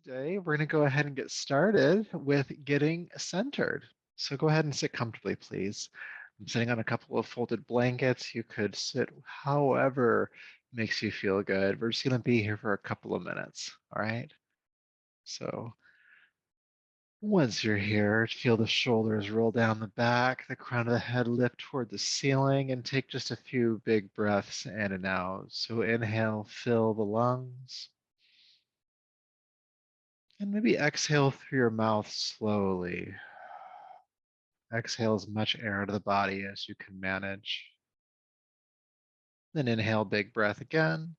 Today, we're going to go ahead and get started with getting centered. So go ahead and sit comfortably, please. I'm sitting on a couple of folded blankets. You could sit however makes you feel good. We're just going to be here for a couple of minutes. All right. So once you're here, feel the shoulders roll down the back, the crown of the head lift toward the ceiling, and take just a few big breaths in and out. So inhale, fill the lungs. And maybe exhale through your mouth slowly. Exhale as much air to the body as you can manage. Then inhale, big breath again.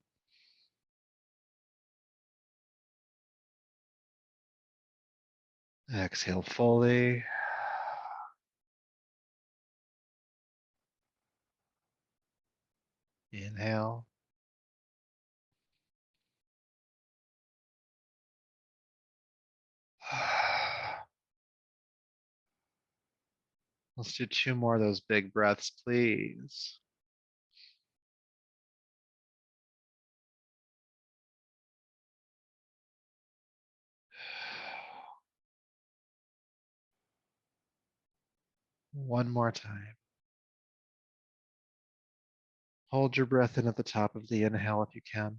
Exhale fully. Inhale. Let's do two more of those big breaths, please. One more time. Hold your breath in at the top of the inhale if you can.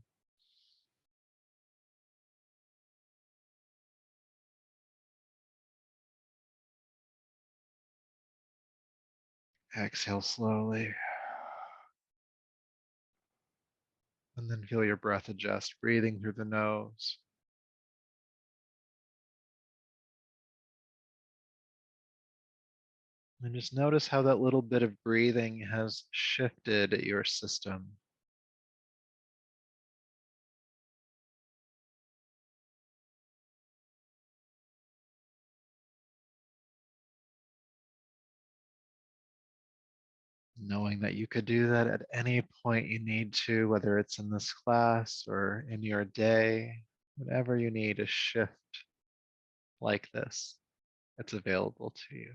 Exhale slowly. And then feel your breath adjust, breathing through the nose. And just notice how that little bit of breathing has shifted your system. Knowing that you could do that at any point you need to, whether it's in this class or in your day, whatever you need to shift like this, it's available to you.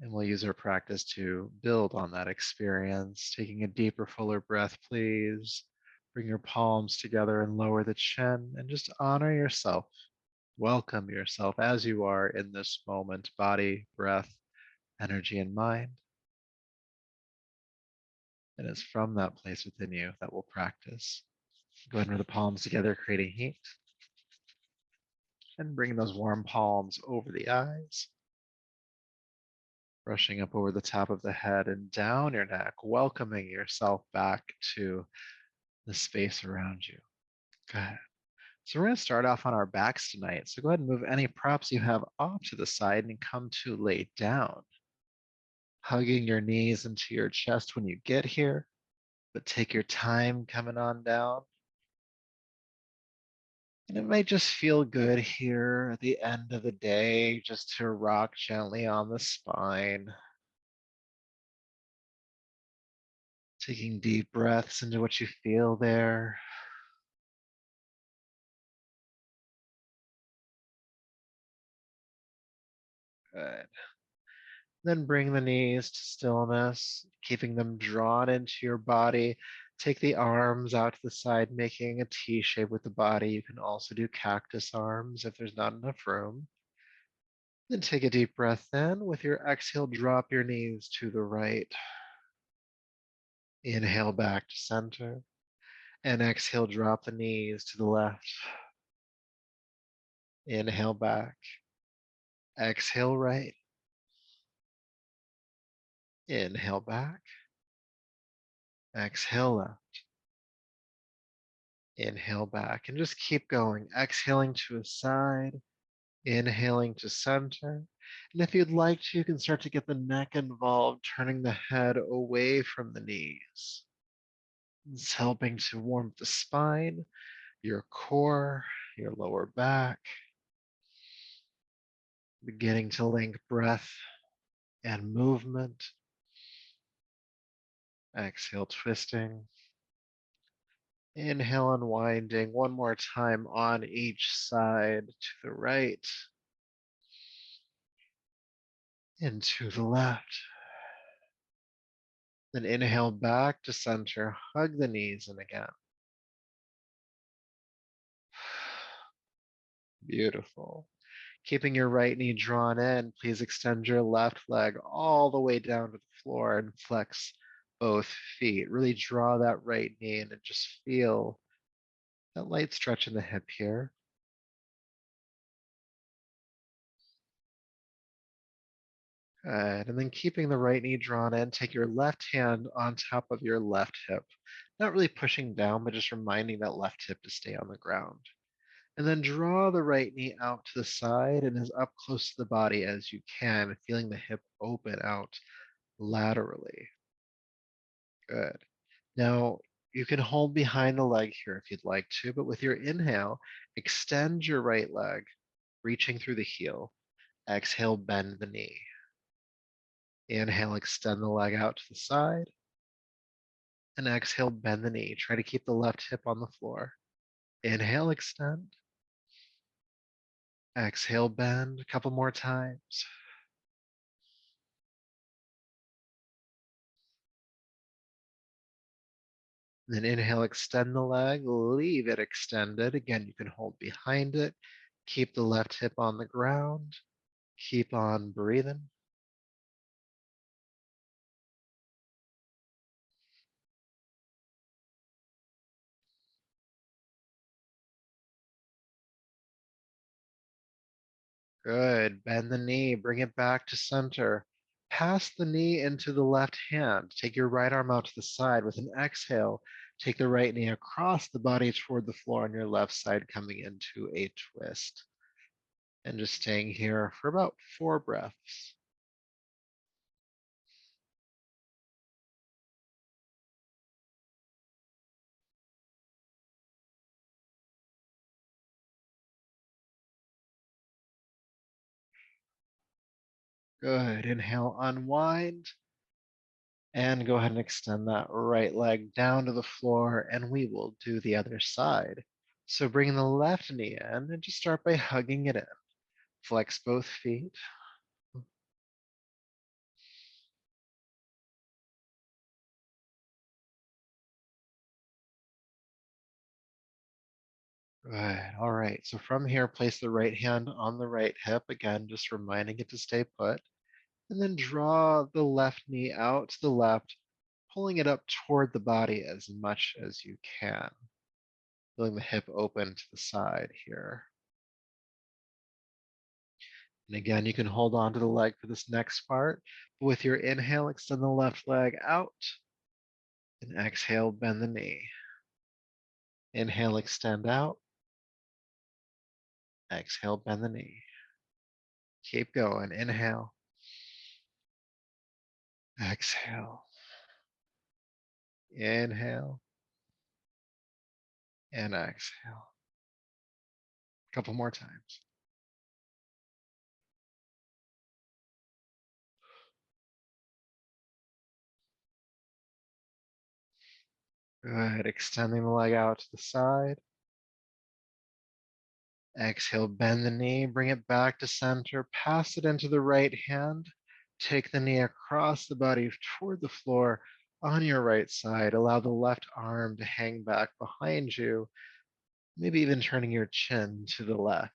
And we'll use our practice to build on that experience. Taking a deeper, fuller breath, please. Bring your palms together and lower the chin and just honor yourself. Welcome yourself as you are in this moment, body, breath, energy, and mind. And it's from that place within you that we'll practice. Go ahead and rub the palms together, creating heat. And bring those warm palms over the eyes. Brushing up over the top of the head and down your neck, welcoming yourself back to the space around you. Good. So we're going to start off on our backs tonight. So go ahead and move any props you have off to the side and come to lay down. Hugging your knees into your chest when you get here, but take your time coming on down. And it might just feel good here at the end of the day just to rock gently on the spine. Taking deep breaths into what you feel there. Good. Then bring the knees to stillness, keeping them drawn into your body. Take the arms out to the side, making a T shape with the body. You can also do cactus arms if there's not enough room. Then take a deep breath in. With your exhale, drop your knees to the right. Inhale back to center. And exhale, drop the knees to the left. Inhale back. Exhale right. Inhale back. Exhale left. Inhale back. And just keep going. Exhaling to a side. Inhaling to center. And if you'd like to, you can start to get the neck involved, turning the head away from the knees. It's helping to warm up the spine, your core, your lower back. Beginning to link breath and movement. Exhale, twisting. Inhale, unwinding. One more time on each side, to the right and to the left. Then inhale back to center. Hug the knees in again. Beautiful. Keeping your right knee drawn in, please extend your left leg all the way down to the floor and flex both feet. Really draw that right knee in and just feel that light stretch in the hip here. Good. And then keeping the right knee drawn in, take your left hand on top of your left hip. Not really pushing down, but just reminding that left hip to stay on the ground. And then draw the right knee out to the side and as up close to the body as you can, feeling the hip open out laterally. Good. Now, you can hold behind the leg here if you'd like to, but with your inhale, extend your right leg, reaching through the heel. Exhale, bend the knee. Inhale, extend the leg out to the side. And exhale, bend the knee. Try to keep the left hip on the floor. Inhale, extend. Exhale, bend a couple more times. Then inhale, extend the leg, leave it extended. Again, you can hold behind it. Keep the left hip on the ground. Keep on breathing. Good. Bend the knee, bring it back to center. Pass the knee into the left hand. Take your right arm out to the side with an exhale. Take the right knee across the body toward the floor on your left side, coming into a twist. And just staying here for about 4 breaths. Good. Inhale, unwind. And go ahead and extend that right leg down to the floor, and we will do the other side. So bring the left knee in and just start by hugging it in. Flex both feet. Good. All right. So from here, place the right hand on the right hip. Again, just reminding it to stay put. And then draw the left knee out to the left, pulling it up toward the body as much as you can. Feeling the hip open to the side here. And again, you can hold on to the leg for this next part. But with your inhale, extend the left leg out. And exhale, bend the knee. Inhale, extend out. Exhale, bend the knee. Keep going. Inhale. Exhale. Inhale. And exhale. A couple more times. Good. Extending the leg out to the side. Exhale, bend the knee, bring it back to center, pass it into the right hand. Take the knee across the body toward the floor on your right side. Allow the left arm to hang back behind you, maybe even turning your chin to the left,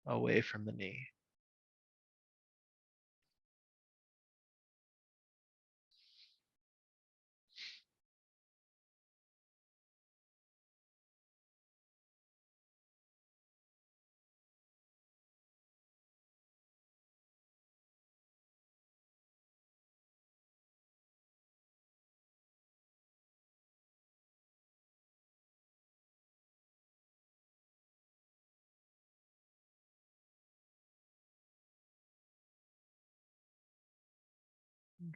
away from the knee.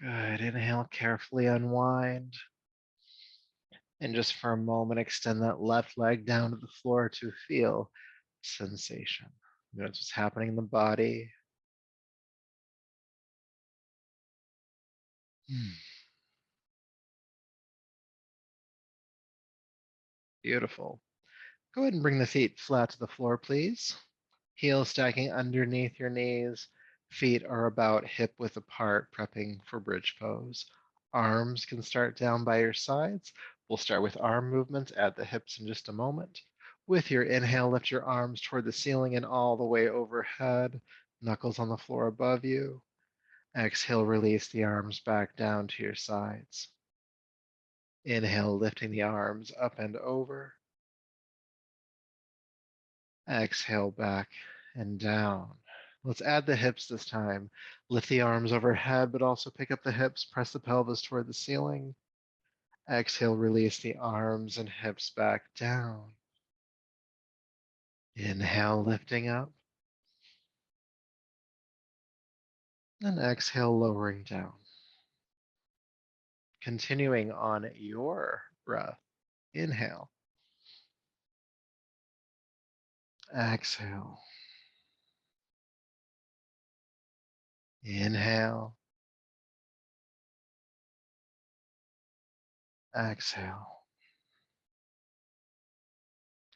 Good. Inhale, carefully unwind. And just for a moment, extend that left leg down to the floor to feel sensation. Notice what's happening in the body. Beautiful. Go ahead and bring the feet flat to the floor, please. Heels stacking underneath your knees. Feet are about hip width apart, prepping for bridge pose. Arms can start down by your sides. We'll start with arm movements, add the hips in just a moment. With your inhale, lift your arms toward the ceiling and all the way overhead, knuckles on the floor above you. Exhale, release the arms back down to your sides. Inhale, lifting the arms up and over. Exhale, back and down. Let's add the hips this time. Lift the arms overhead, but also pick up the hips. Press the pelvis toward the ceiling. Exhale, release the arms and hips back down. Inhale, lifting up. And exhale, lowering down. Continuing on your breath. Inhale. Exhale. Inhale. Exhale.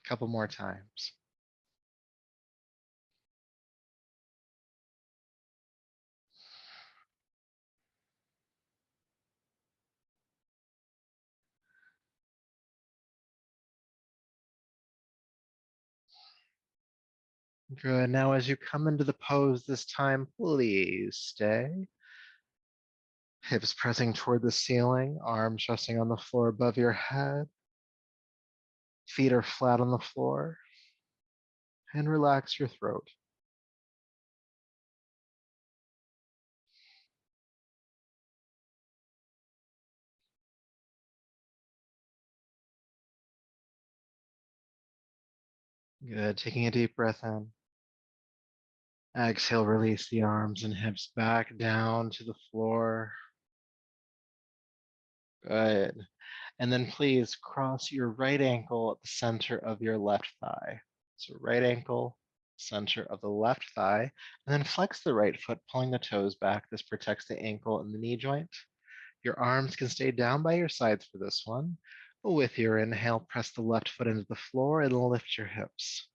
A couple more times. Good. Now, as you come into the pose this time, please stay. Hips pressing toward the ceiling, arms resting on the floor above your head. Feet are flat on the floor. And relax your throat. Good. Taking a deep breath in. Exhale, release the arms and hips back down to the floor. Good. And then please cross your right ankle at the center of your left thigh. So right ankle, center of the left thigh, and then flex the right foot, pulling the toes back. This protects the ankle and the knee joint. Your arms can stay down by your sides for this one. With your inhale, press the left foot into the floor and lift your hips.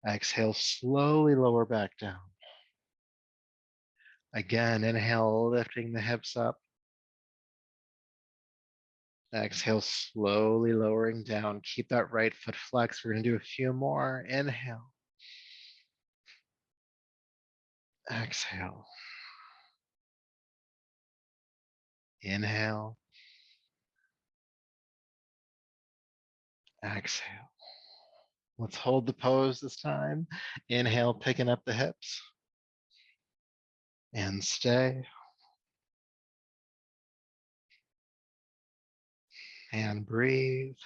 Exhale, slowly lower back down. Again, inhale, lifting the hips up. Exhale, slowly lowering down. Keep that right foot flexed. We're going to do a few more. Inhale. Exhale. Inhale. Exhale. Let's hold the pose this time. Inhale, picking up the hips. And stay. And breathe.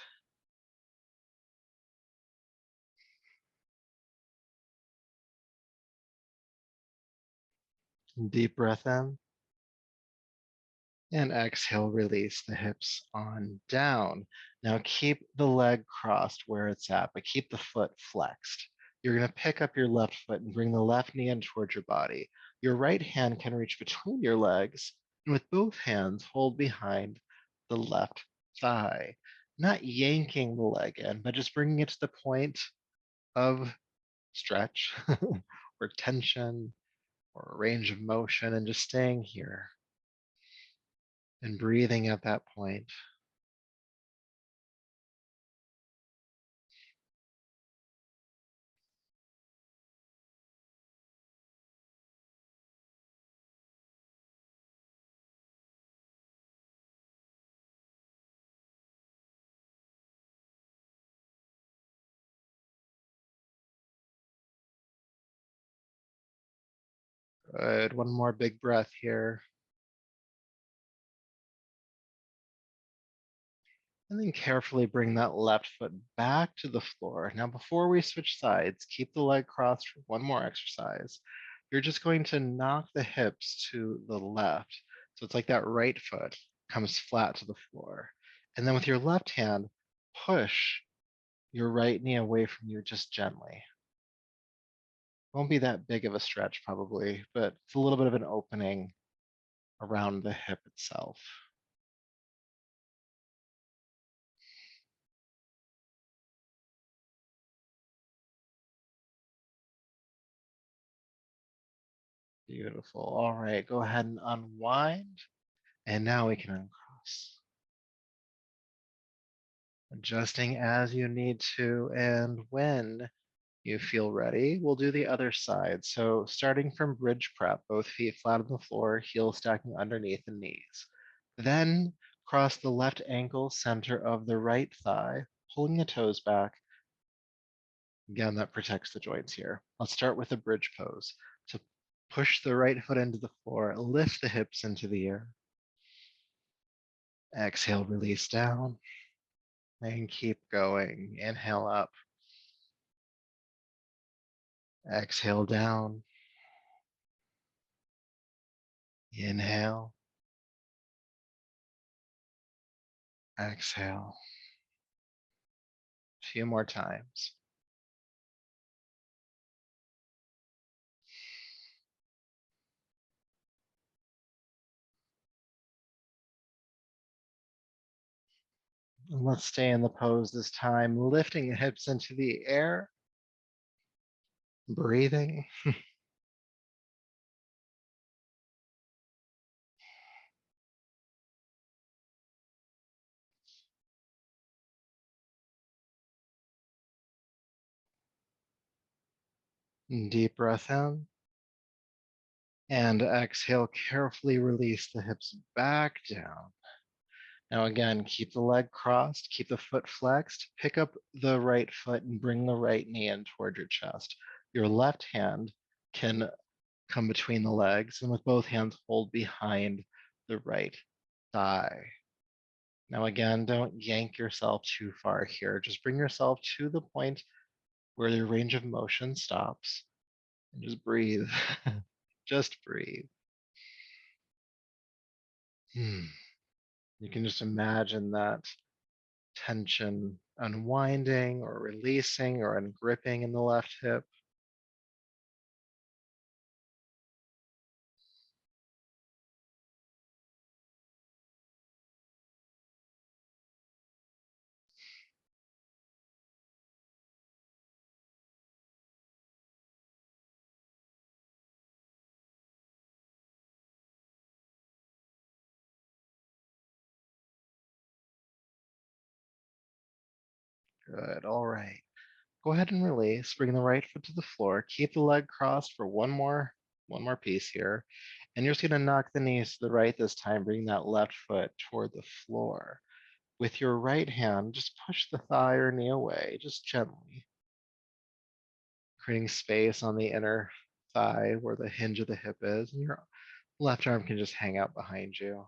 Deep breath in. And exhale, release the hips on down. Now keep the leg crossed where it's at, but keep the foot flexed. You're going to pick up your left foot and bring the left knee in towards your body. Your right hand can reach between your legs, and with both hands, hold behind the left thigh. Not yanking the leg in, but just bringing it to the point of stretch or tension or range of motion, and just staying here and breathing at that point. Good. One more big breath here. And then carefully bring that left foot back to the floor. Now, before we switch sides, keep the leg crossed for one more exercise. You're just going to knock the hips to the left. So it's like that right foot comes flat to the floor. And then with your left hand, push your right knee away from you just gently. Won't be that big of a stretch probably, but it's a little bit of an opening around the hip itself. Beautiful. All right, go ahead and unwind. And now we can uncross. adjusting as you need to. And when you feel ready, we'll do the other side. So starting from bridge prep, both feet flat on the floor, heels stacking underneath the knees. Then cross the left ankle center of the right thigh, pulling the toes back. Again, that protects the joints here. Let's start with a bridge pose. So push the right foot into the floor, lift the hips into the air. Exhale, release down, and keep going. Inhale up, exhale down, inhale, exhale. A few more times. And let's stay in the pose this time, lifting the hips into the air, breathing. Deep breath in. And exhale, carefully release the hips back down. Now again, keep the leg crossed, keep the foot flexed, pick up the right foot and bring the right knee in toward your chest. Your left hand can come between the legs and with both hands hold behind the right thigh. Now again, don't yank yourself too far here. Just bring yourself to the point where your range of motion stops and just breathe. Just breathe. You can just imagine that tension unwinding or releasing or ungripping in the left hip. Good. All right. Go ahead and release. Bring the right foot to the floor. Keep the leg crossed for one more piece here. And you're just going to knock the knees to the right this time. Bring that left foot toward the floor. With your right hand, just push the thigh or knee away, just gently, creating space on the inner thigh where the hinge of the hip is. And your left arm can just hang out behind you.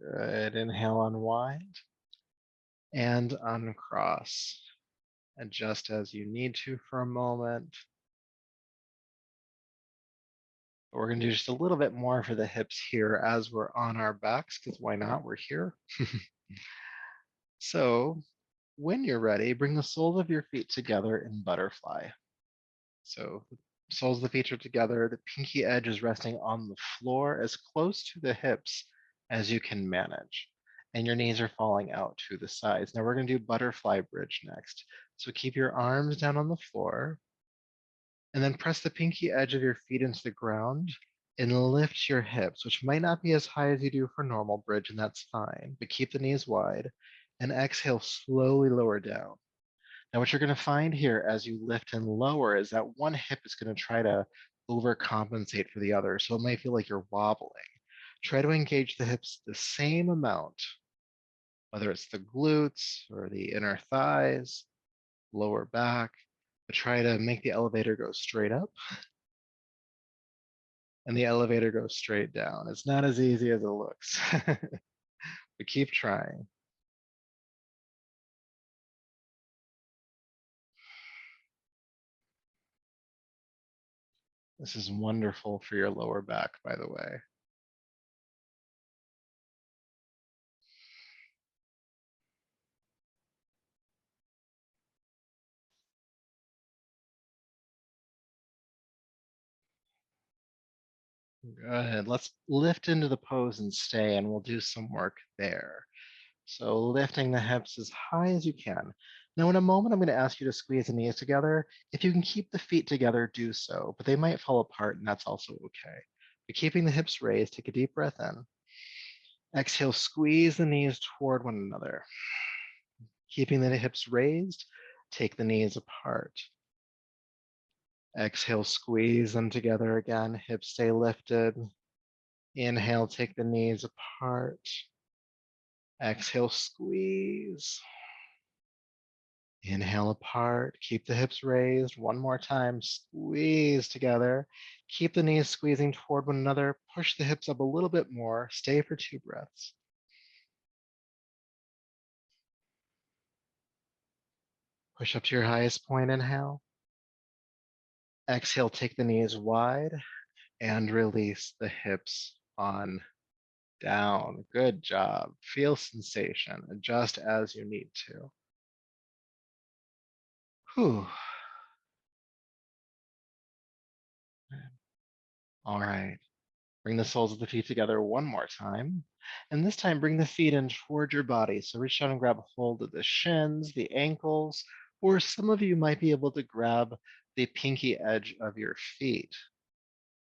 Good. Inhale, unwind and uncross. Adjust as you need to for a moment. We're going to do just a little bit more for the hips here as we're on our backs, because why not? We're here. So when you're ready, bring the soles of your feet together in butterfly. So the soles of the feet are together. The pinky edge is resting on the floor as close to the hips as you can manage. And your knees are falling out to the sides. Now we're going to do butterfly bridge next. So keep your arms down on the floor and then press the pinky edge of your feet into the ground and lift your hips, which might not be as high as you do for normal bridge, and that's fine, but keep the knees wide and exhale, slowly lower down. Now, what you're going to find here as you lift and lower is that one hip is going to try to overcompensate for the other. So it might feel like you're wobbling. Try to engage the hips the same amount, whether it's the glutes or the inner thighs, lower back, but try to make the elevator go straight up and the elevator goes straight down. It's not as easy as it looks, but keep trying. This is wonderful for your lower back, by the way. Good. Let's lift into the pose and stay, and we'll do some work there. So lifting the hips as high as you can. Now, in a moment, I'm going to ask you to squeeze the knees together. If you can keep the feet together, do so, but they might fall apart, and that's also okay. But keeping the hips raised, take a deep breath in. Exhale, squeeze the knees toward one another. Keeping the hips raised, take the knees apart. Exhale, squeeze them together again. Hips stay lifted. Inhale, take the knees apart. Exhale, squeeze. Inhale apart. Keep the hips raised. One more time. Squeeze together. Keep the knees squeezing toward one another. Push the hips up a little bit more. Stay for 2 breaths. Push up to your highest point. Inhale. Exhale, take the knees wide and release the hips on down. Good job. Feel sensation. Adjust as you need to. Whew. All right. Bring the soles of the feet together one more time. And this time, bring the feet in toward your body. So reach down and grab a hold of the shins, the ankles, or some of you might be able to grab the pinky edge of your feet.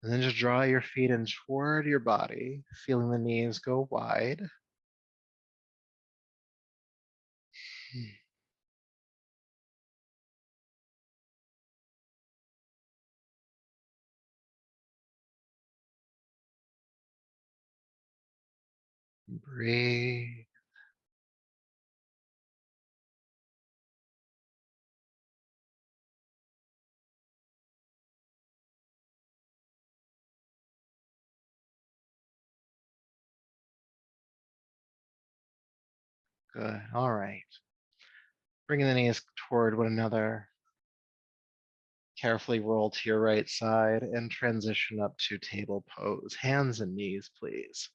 And then just draw your feet in toward your body, feeling the knees go wide. Breathe. Good. All right. Bringing the knees toward one another. Carefully roll to your right side and transition up to table pose. Hands and knees, please.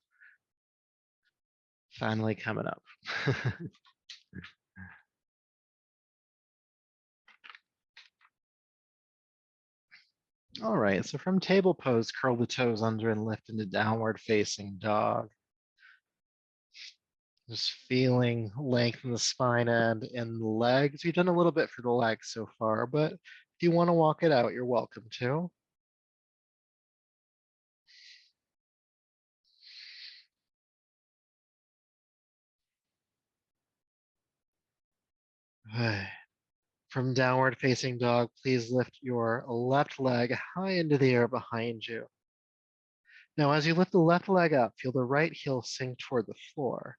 Finally coming up. All right, so from table pose, curl the toes under and lift into downward facing dog. Just feeling length in the spine and in the legs. We've done a little bit for the legs so far, but if you want to walk it out, you're welcome to. From downward facing dog, please lift your left leg high into the air behind you. Now, as you lift the left leg up, feel the right heel sink toward the floor.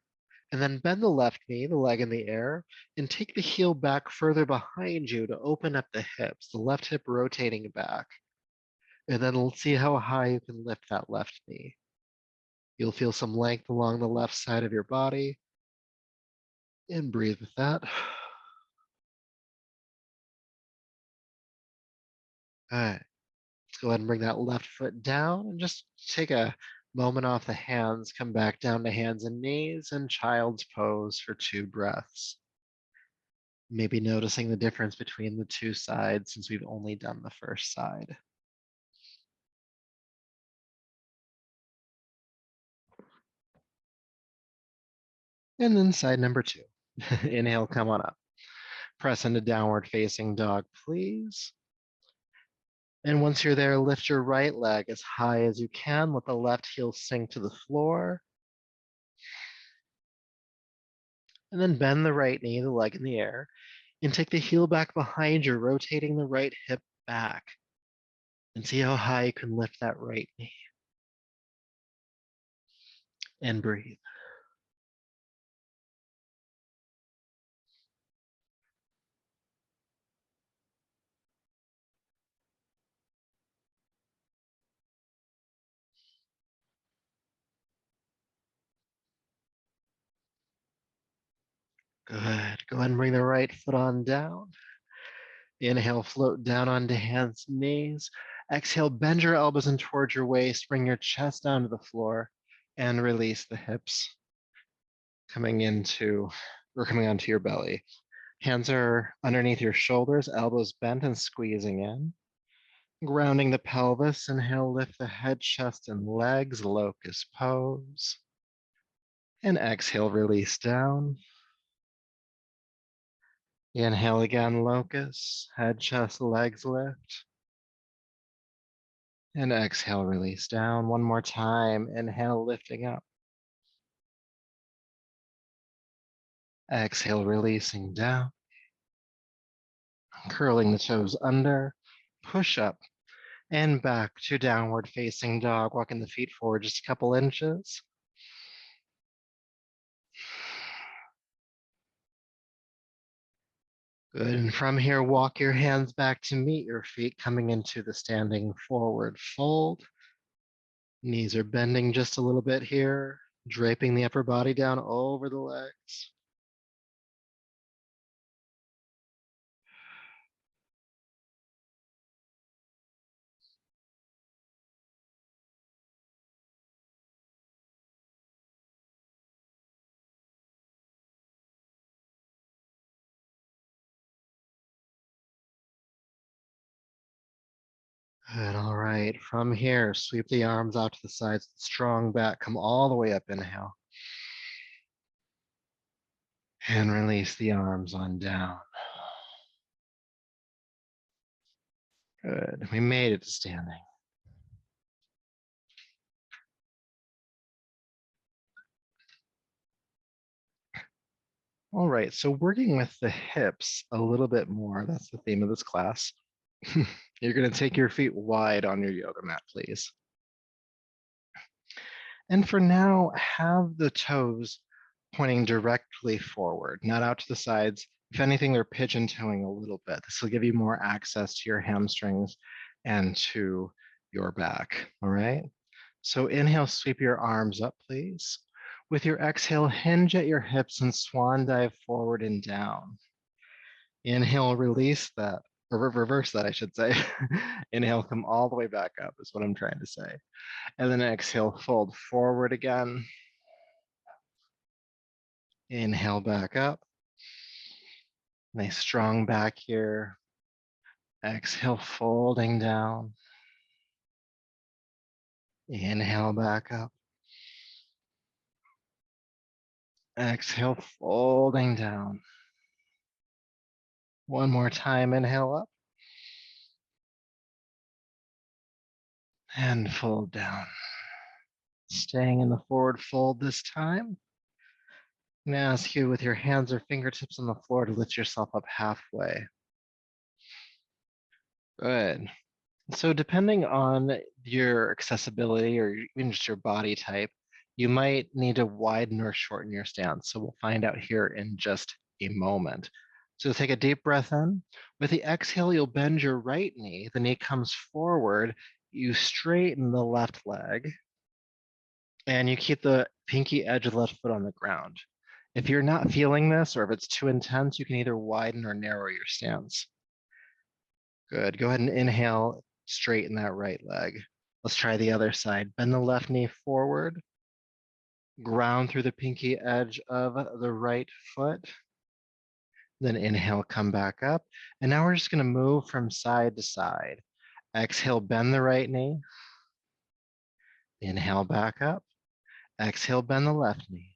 And then bend the left knee, the leg in the air, and take the heel back further behind you to open up the hips, the left hip rotating back. And then see how high you can lift that left knee. You'll feel some length along the left side of your body. And breathe with that. All right, let's go ahead and bring that left foot down and just take a moment off the hands, come back down to hands and knees and child's pose for 2 breaths. Maybe noticing the difference between the 2 sides since we've only done the first side. And then side number 2. Inhale, come on up. Press into downward facing dog, please. And once you're there, lift your right leg as high as you can. Let the left heel sink to the floor. And then bend the right knee, the leg in the air, and take the heel back behind you, rotating the right hip back. And see how high you can lift that right knee. And breathe. Good. Go ahead and bring the right foot on down. Inhale, float down onto hands and knees. Exhale, bend your elbows in towards your waist. Bring your chest down to the floor and release the hips coming onto your belly. Hands are underneath your shoulders, elbows bent and squeezing in. Grounding the pelvis. Inhale, lift the head, chest, and legs, locust pose. And exhale, release down. Inhale again, locust, head, chest, legs lift. And exhale, release down. One more time. Inhale, lifting up. Exhale, releasing down. Curling the toes under. Push up and back to downward facing dog. Walking the feet forward just a couple inches. Good. And from here, walk your hands back to meet your feet, coming into the standing forward fold. Knees are bending just a little bit here, draping the upper body down over the legs. Good. All right. From here, sweep the arms out to the sides, strong back, come all the way up. Inhale. And release the arms on down. Good. We made it to standing. All right, so working with the hips a little bit more, that's the theme of this class. You're gonna take your feet wide on your yoga mat, please. And for now, have the toes pointing directly forward, not out to the sides. If anything, they're pigeon toeing a little bit. This will give you more access to your hamstrings and to your back, all right? So inhale, sweep your arms up, please. With your exhale, hinge at your hips and swan dive forward and down. Inhale, release that, or reverse that, I should say. Inhale, come all the way back up is what I'm trying to say. And then exhale, fold forward again. Inhale, back up. Nice strong back here. Exhale, folding down. Inhale, back up. Exhale, folding down. One more time, inhale up. And fold down. Staying in the forward fold this time. I'm gonna ask you with your hands or fingertips on the floor to lift yourself up halfway. Good. So depending on your accessibility or even just your body type, you might need to widen or shorten your stance. So we'll find out here in just a moment. So take a deep breath in. With the exhale, you'll bend your right knee. The knee comes forward. You straighten the left leg and you keep the pinky edge of the left foot on the ground. If you're not feeling this or if it's too intense, you can either widen or narrow your stance. Good. Go ahead and inhale, straighten that right leg. Let's try the other side. Bend the left knee forward, ground through the pinky edge of the right foot. Then inhale, come back up. And now we're just going to move from side to side. Exhale, bend the right knee. Inhale, back up. Exhale, bend the left knee.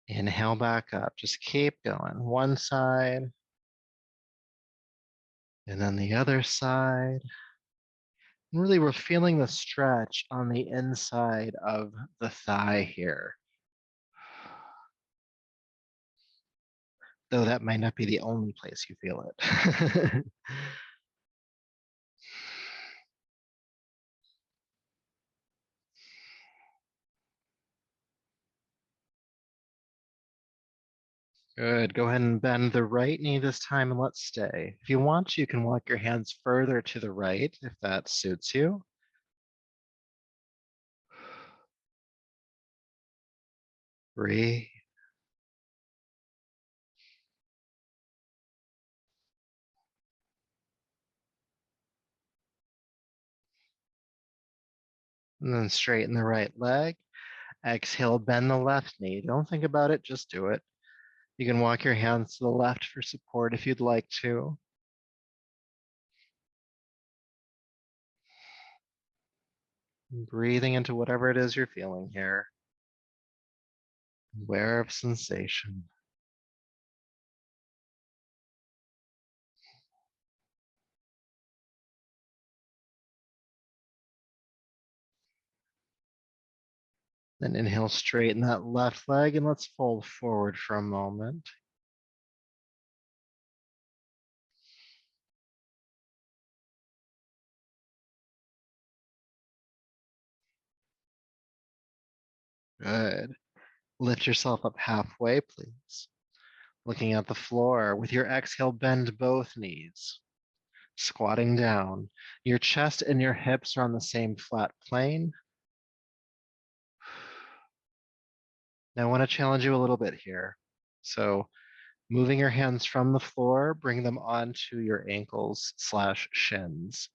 Inhale, back up. Just keep going. One side. And then the other side. And really, we're feeling the stretch on the inside of the thigh here. Though that might not be the only place you feel it. Good. Go ahead and bend the right knee this time and let's stay. If you want, you can walk your hands further to the right if that suits you. Breathe. And then straighten the right leg. Exhale, bend the left knee. Don't think about it, just do it. You can walk your hands to the left for support if you'd like to. Breathing into whatever it is you're feeling here. aware of sensation. Then inhale, straighten that left leg, and let's fold forward for a moment. Good. Lift yourself up halfway, please. Looking at the floor. With your exhale, bend both knees. Squatting down. Your chest and your hips are on the same flat plane. Now I want to challenge you a little bit here. So moving your hands from the floor, bring them onto your ankles/shins.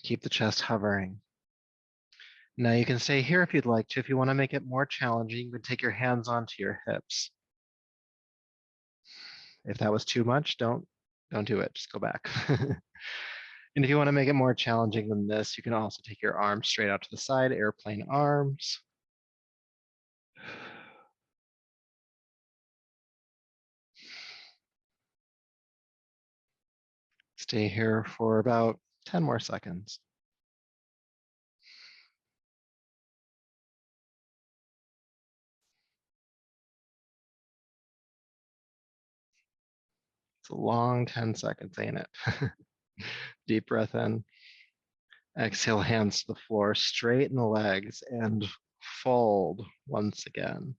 Keep the chest hovering. Now you can stay here if you'd like to. If you want to make it more challenging, you can take your hands onto your hips. If that was too much, don't do it. Just go back. And if you want to make it more challenging than this, you can also take your arms straight out to the side, airplane arms. Stay here for about 10 more seconds. It's a long 10 seconds, ain't it? Deep breath in. Exhale, hands to the floor, straighten the legs, and fold once again.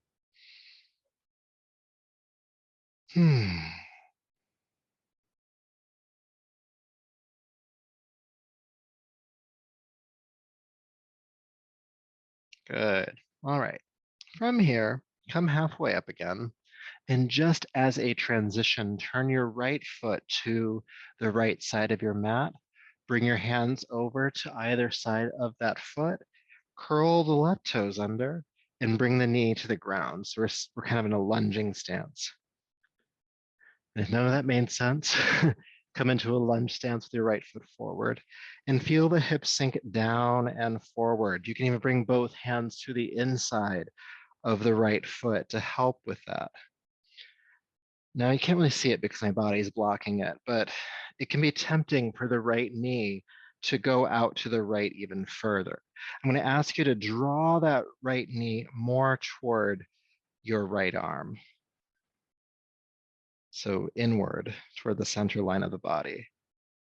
Good. All right. From here, come halfway up again. And just as a transition, turn your right foot to the right side of your mat. Bring your hands over to either side of that foot. Curl the left toes under and bring the knee to the ground. So we're kind of in a lunging stance. And if none of that made sense, come into a lunge stance with your right foot forward and feel the hips sink down and forward. You can even bring both hands to the inside of the right foot to help with that. Now you can't really see it because my body is blocking it, but it can be tempting for the right knee to go out to the right even further. I'm going to ask you to draw that right knee more toward your right arm. So inward toward the center line of the body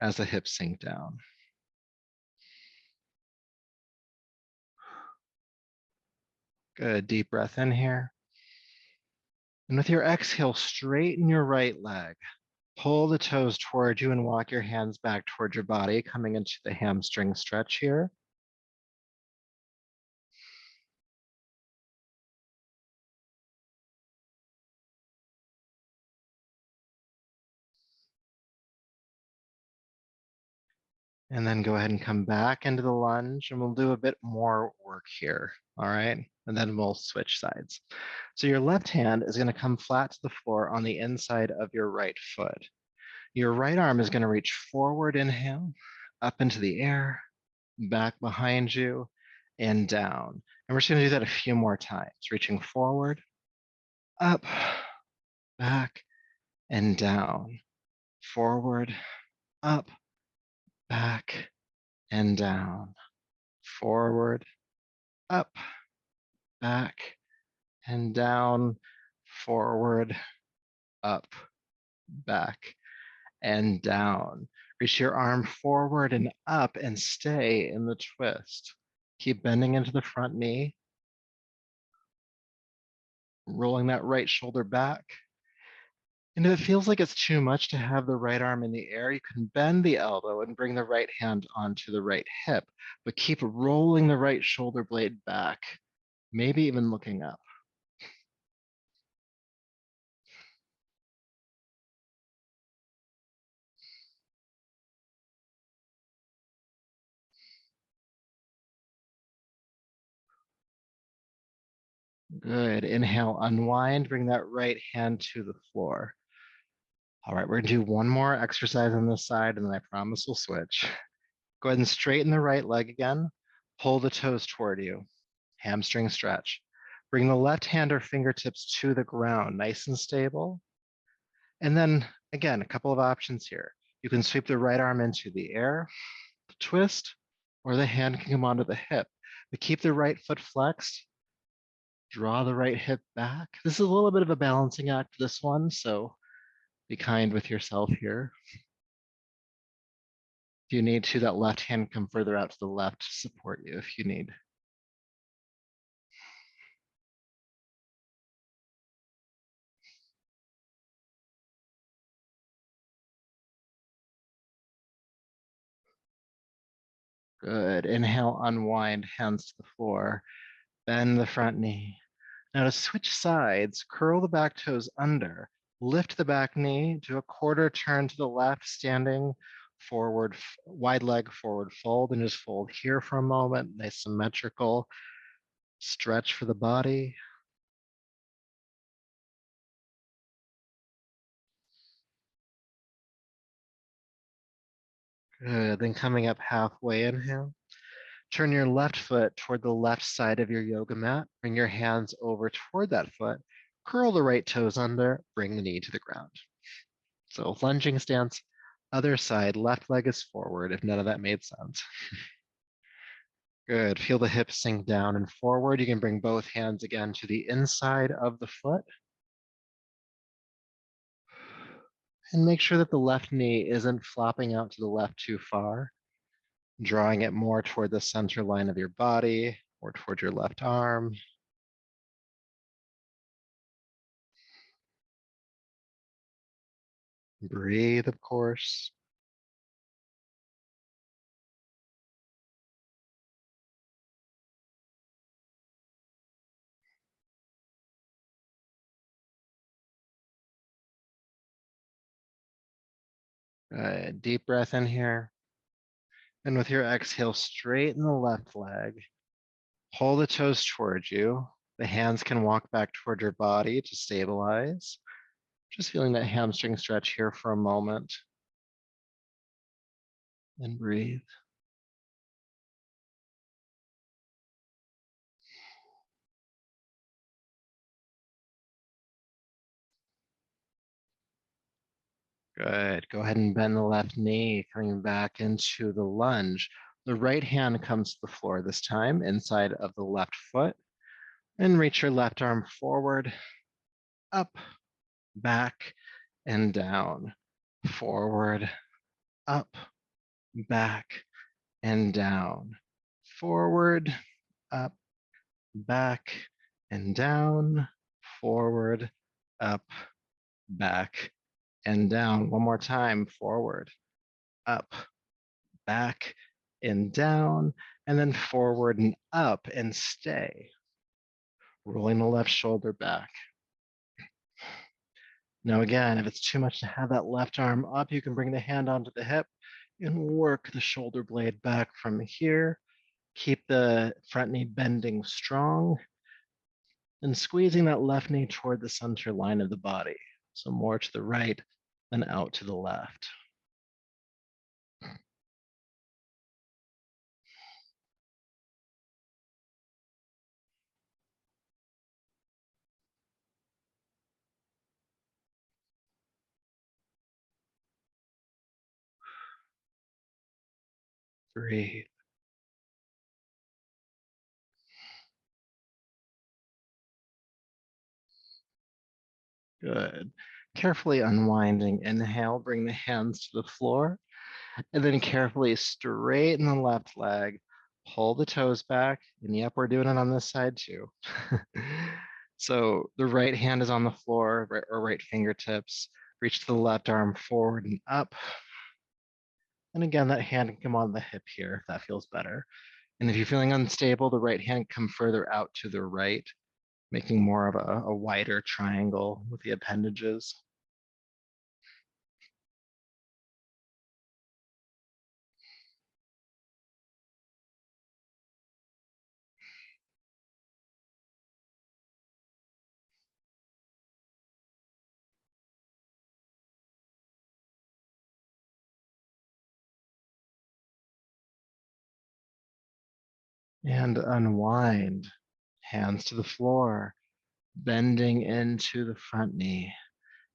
as the hips sink down. Good, deep breath in here. And with your exhale, straighten your right leg. Pull the toes toward you and walk your hands back toward your body, coming into the hamstring stretch here. And then go ahead and come back into the lunge and we'll do a bit more work here. All right. And then we'll switch sides. So your left hand is going to come flat to the floor on the inside of your right foot. Your right arm is going to reach forward, inhale, up into the air, back behind you, and down. And we're just going to do that a few more times, reaching forward, up, back, and down. Forward, up, back, and down. Forward, up, back, and down. Forward, up, back, and down. Reach your arm forward and up and stay in the twist. Keep bending into the front knee, rolling that right shoulder back. And if it feels like it's too much to have the right arm in the air, you can bend the elbow and bring the right hand onto the right hip, but keep rolling the right shoulder blade back, maybe even looking up. Good. Inhale, unwind, bring that right hand to the floor. All right, we're gonna do one more exercise on this side, and then I promise we'll switch. Go ahead and straighten the right leg again. Pull the toes toward you. Hamstring stretch. Bring the left hand or fingertips to the ground, nice and stable. And then again, a couple of options here. You can sweep the right arm into the air, twist, or the hand can come onto the hip. But keep the right foot flexed, draw the right hip back. This is a little bit of a balancing act, this one, so be kind with yourself here. If you need to, that left hand come further out to the left to support you if you need. Good. Inhale, unwind, hands to the floor. Bend the front knee. Now to switch sides, curl the back toes under. Lift the back knee, do a quarter turn to the left, standing forward, wide leg forward fold, and just fold here for a moment. Nice symmetrical stretch for the body. Good. Then coming up halfway, inhale. Turn your left foot toward the left side of your yoga mat. Bring your hands over toward that foot. Curl the right toes under. Bring the knee to the ground. So lunging stance, other side, left leg is forward, if none of that made sense. Good. Feel the hips sink down and forward. You can bring both hands again to the inside of the foot. And make sure that the left knee isn't flopping out to the left too far, drawing it more toward the center line of your body or toward your left arm. Breathe, of course. Deep breath in here. And with your exhale, straighten the left leg. Pull the toes towards you. The hands can walk back toward your body to stabilize. Just feeling that hamstring stretch here for a moment. And breathe. Good. Go ahead and bend the left knee, coming back into the lunge. The right hand comes to the floor this time, inside of the left foot. And reach your left arm forward, up, back, and down. Forward, up, back, and down. Forward, up, back, and down. Forward, up, back, and down. One more time. Forward, up, back, and down. And then forward and up and stay. Rolling the left shoulder back. Now again, if it's too much to have that left arm up, you can bring the hand onto the hip and work the shoulder blade back from here. Keep the front knee bending strong and squeezing that left knee toward the center line of the body. So more to the right than out to the left. Breathe. Good. Carefully unwinding. Inhale, bring the hands to the floor, and then carefully straighten the left leg. Pull the toes back, and yep, we're doing it on this side too. So the right hand is on the floor, or right fingertips. Reach the left arm forward and up. And again, that hand can come on the hip here if that feels better. And if you're feeling unstable, the right hand come further out to the right, making more of a wider triangle with the appendages. And unwind. Hands to the floor, bending into the front knee.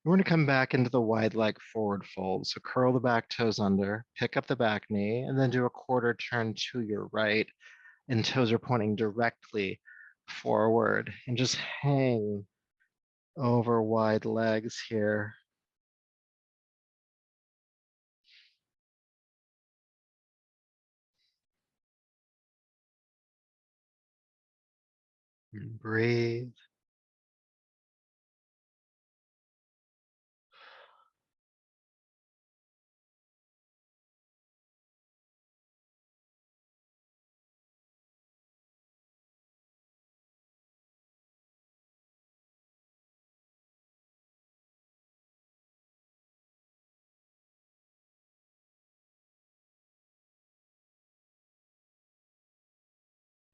We're going to come back into the wide leg forward fold. So curl the back toes under, pick up the back knee, and then do a quarter turn to your right. And toes are pointing directly forward. And just hang over wide legs here. And breathe.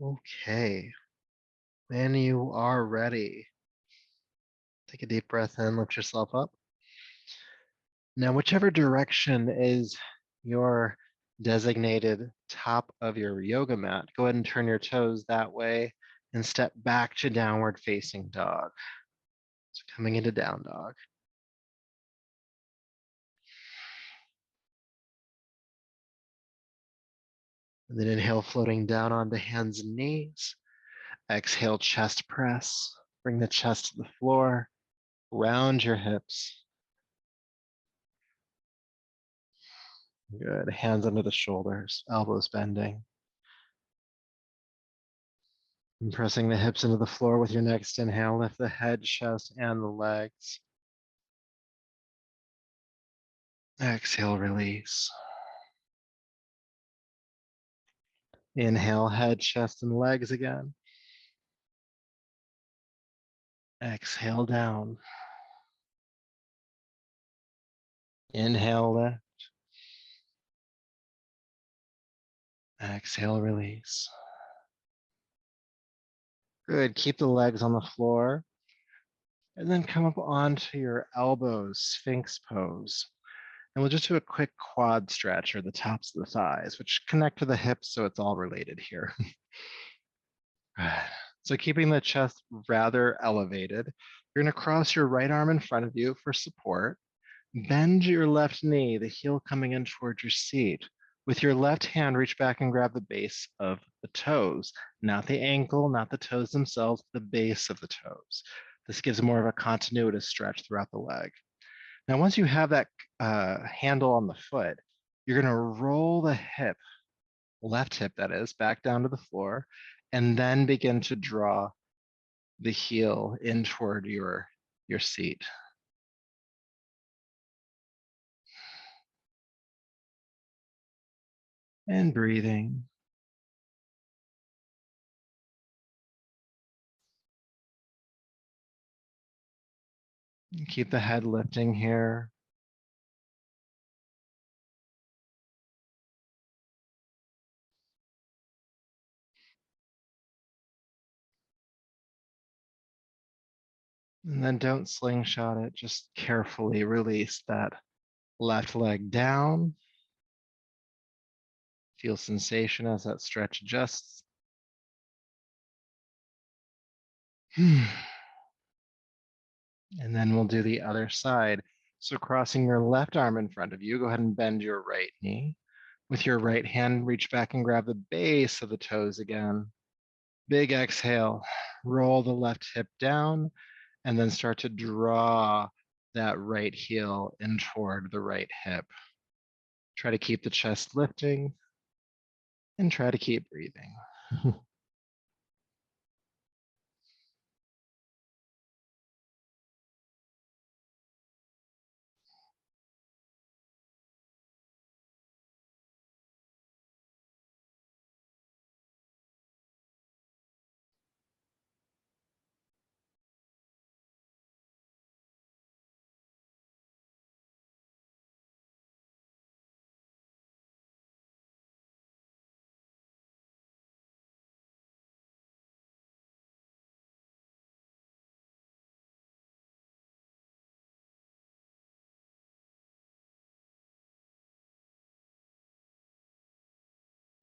Okay. Then you are ready. Take a deep breath in, lift yourself up. Now, whichever direction is your designated top of your yoga mat, go ahead and turn your toes that way and step back to downward facing dog. So coming into down dog. And then inhale, floating down onto hands and knees. Exhale, chest press. Bring the chest to the floor. Round your hips. Good. Hands under the shoulders, elbows bending. And pressing the hips into the floor with your next inhale, lift the head, chest, and the legs. Exhale, release. Inhale, head, chest, and legs again. Exhale, down. Inhale, lift. Exhale, release. Good. Keep the legs on the floor. And then come up onto your elbows, Sphinx pose. And we'll just do a quick quad stretch, or the tops of the thighs, which connect to the hips, so it's all related here. So keeping the chest rather elevated, you're going to cross your right arm in front of you for support. Bend your left knee, the heel coming in towards your seat. With your left hand, reach back and grab the base of the toes, not the ankle, not the toes themselves, the base of the toes. This gives more of a continuous stretch throughout the leg. Now, once you have that handle on the foot, you're going to roll the hip, left hip that is, back down to the floor, and then begin to draw the heel in toward your seat. And breathing. Keep the head lifting here. And then don't slingshot it, just carefully release that left leg down. Feel sensation as that stretch adjusts. And then we'll do the other side. So crossing your left arm in front of you, go ahead and bend your right knee. With your right hand, reach back and grab the base of the toes again. Big exhale, roll the left hip down, and then start to draw that right heel in toward the right hip. Try to keep the chest lifting and try to keep breathing.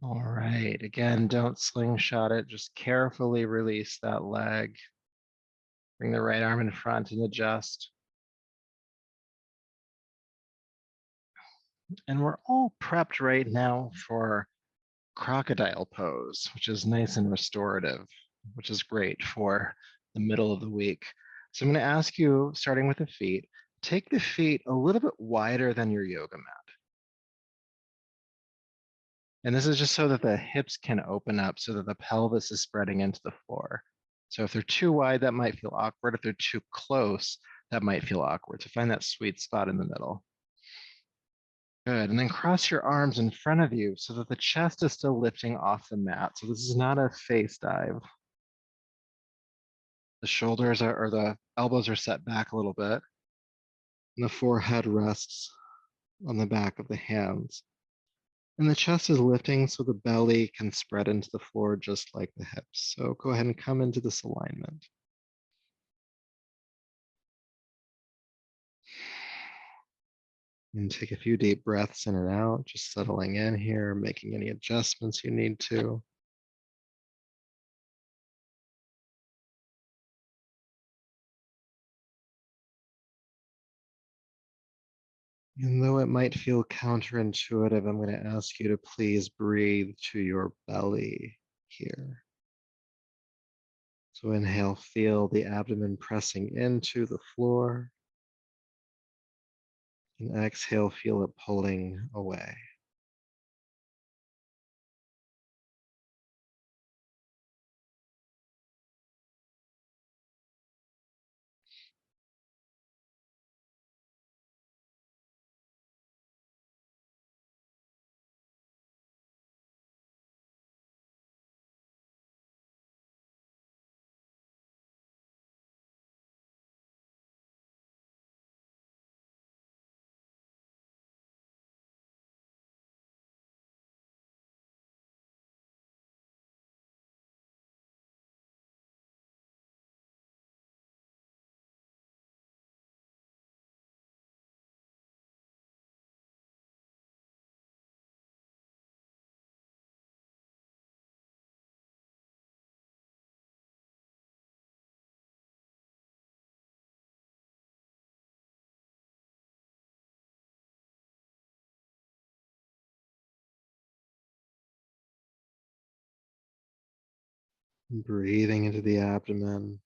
All right. Again, don't slingshot it. Just carefully release that leg. Bring the right arm in front and adjust. And we're all prepped right now for crocodile pose, which is nice and restorative, which is great for the middle of the week. So I'm going to ask you, starting with the feet, take the feet a little bit wider than your yoga mat. And this is just so that the hips can open up so that the pelvis is spreading into the floor. So if they're too wide, that might feel awkward. If they're too close, that might feel awkward. So find that sweet spot in the middle. Good. And then cross your arms in front of you so that the chest is still lifting off the mat. So this is not a face dive. The shoulders or the elbows are set back a little bit. And the forehead rests on the back of the hands. And the chest is lifting so the belly can spread into the floor just like the hips. So go ahead and come into this alignment. And take a few deep breaths in and out, just settling in here, making any adjustments you need to. And though it might feel counterintuitive, I'm going to ask you to please breathe to your belly here. So inhale, feel the abdomen pressing into the floor. And exhale, feel it pulling away. Breathing into the abdomen.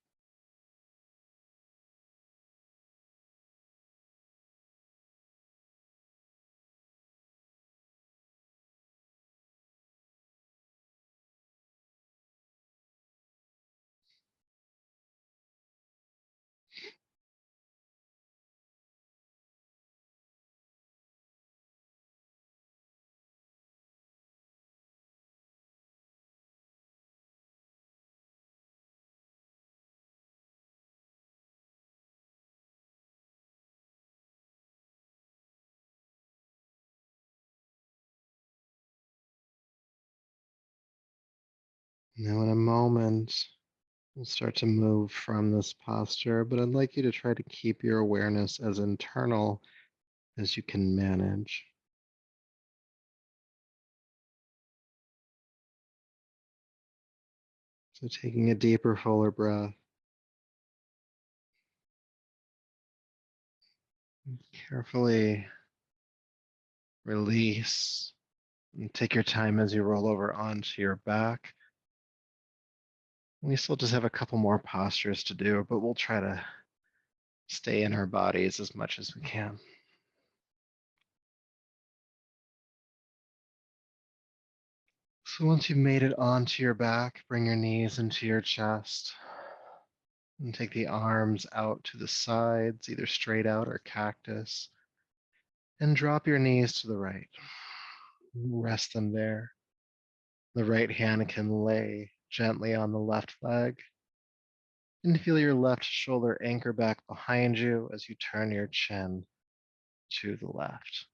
Now, in a moment, we'll start to move from this posture, but I'd like you to try to keep your awareness as internal as you can manage. So, taking a deeper, fuller breath, carefully release and take your time as you roll over onto your back. We still just have a couple more postures to do, but we'll try to stay in our bodies as much as we can. So once you've made it onto your back, bring your knees into your chest and take the arms out to the sides, either straight out or cactus, and drop your knees to the right. Rest them there. The right hand can lay gently on the left leg, and feel your left shoulder anchor back behind you as you turn your chin to the left.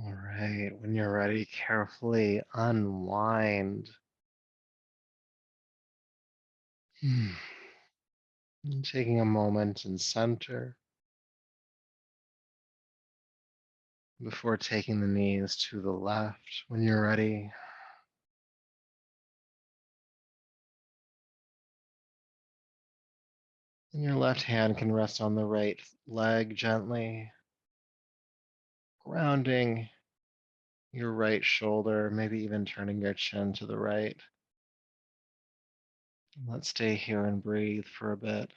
All right. When you're ready, carefully unwind. Hmm. And taking a moment and center before taking the knees to the left. When you're ready, and your left hand can rest on the right leg gently, grounding your right shoulder, maybe even turning your chin to the right. Let's stay here and breathe for a bit.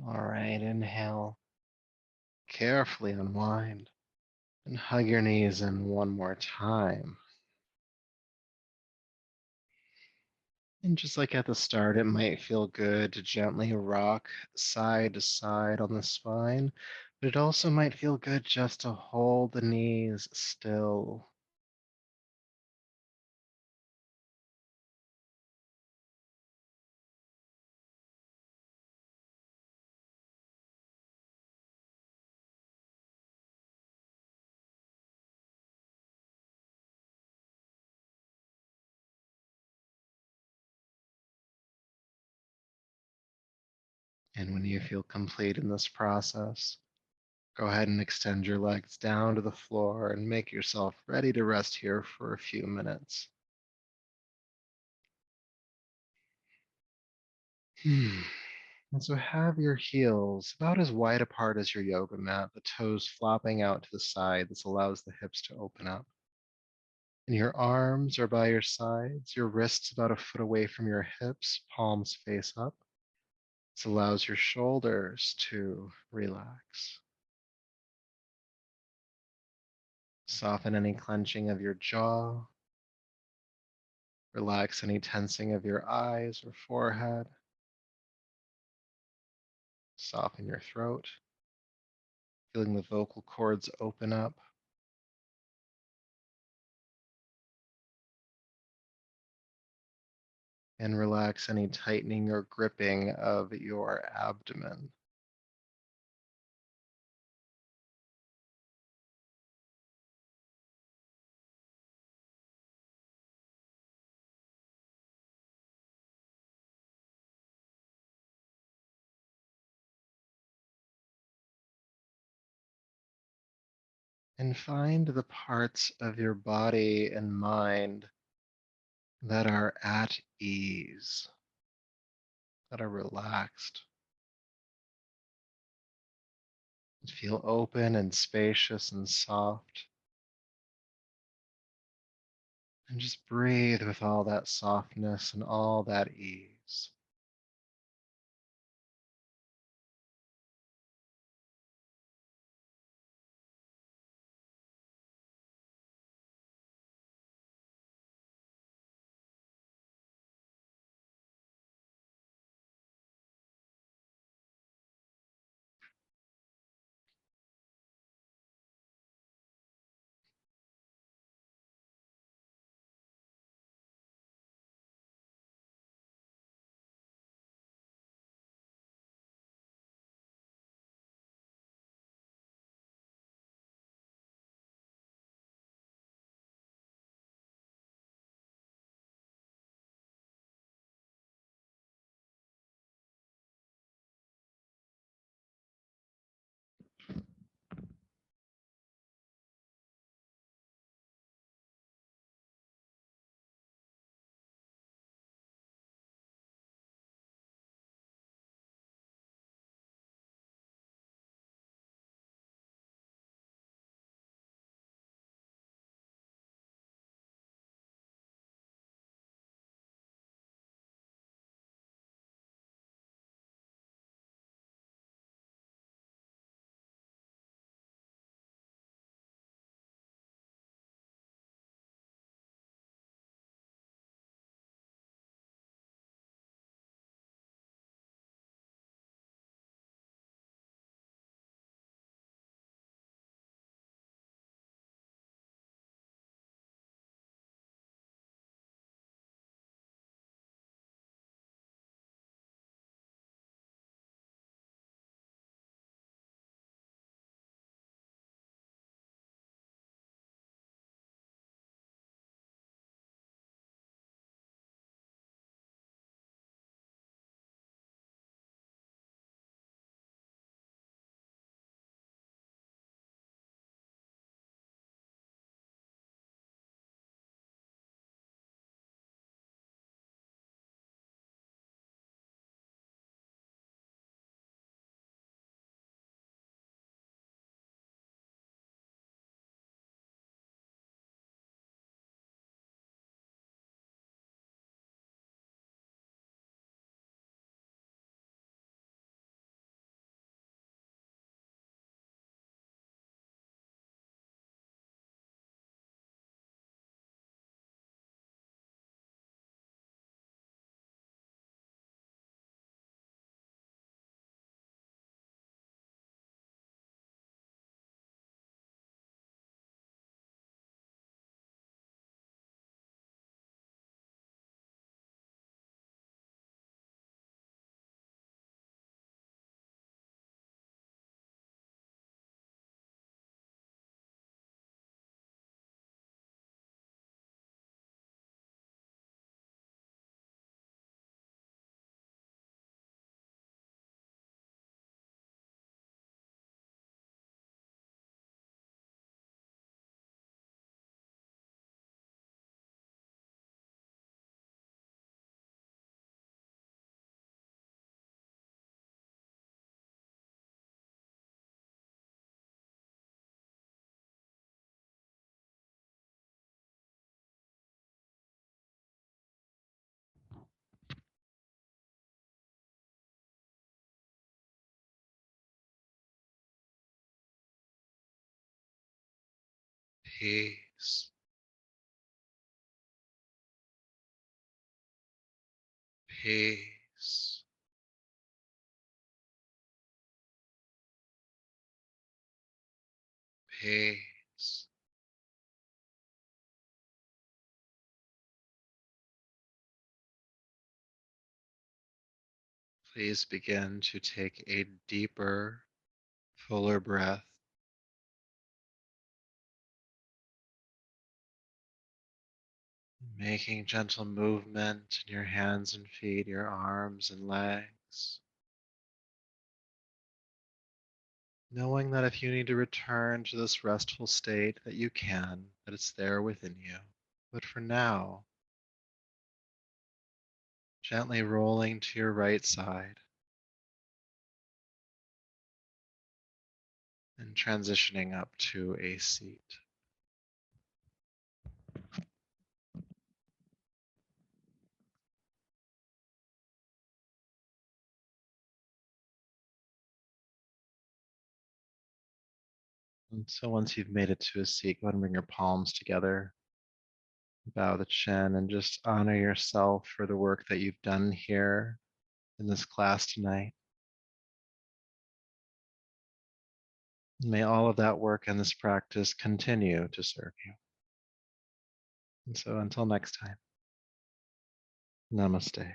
All right, inhale, carefully unwind, and hug your knees in one more time. And just like at the start, it might feel good to gently rock side to side on the spine, but it also might feel good just to hold the knees still. And when you feel complete in this process, go ahead and extend your legs down to the floor and make yourself ready to rest here for a few minutes. Hmm. And so have your heels about as wide apart as your yoga mat, the toes flopping out to the side. This allows the hips to open up. And your arms are by your sides, your wrists about a foot away from your hips, palms face up. This allows your shoulders to relax. Soften any clenching of your jaw. Relax any tensing of your eyes or forehead. Soften your throat, feeling the vocal cords open up. And relax any tightening or gripping of your abdomen. And find the parts of your body and mind that are at ease, that are relaxed. Feel open and spacious and soft. And just breathe with all that softness and all that ease. peace, peace. Peace. Please begin to take a deeper, fuller breath, making gentle movement in your hands and feet, your arms and legs. Knowing that if you need to return to this restful state, that you can, that it's there within you. But for now, gently rolling to your right side and transitioning up to a seat. And so once you've made it to a seat, go ahead and bring your palms together, bow the chin, and just honor yourself for the work that you've done here in this class tonight. May all of that work and this practice continue to serve you. And so until next time, namaste.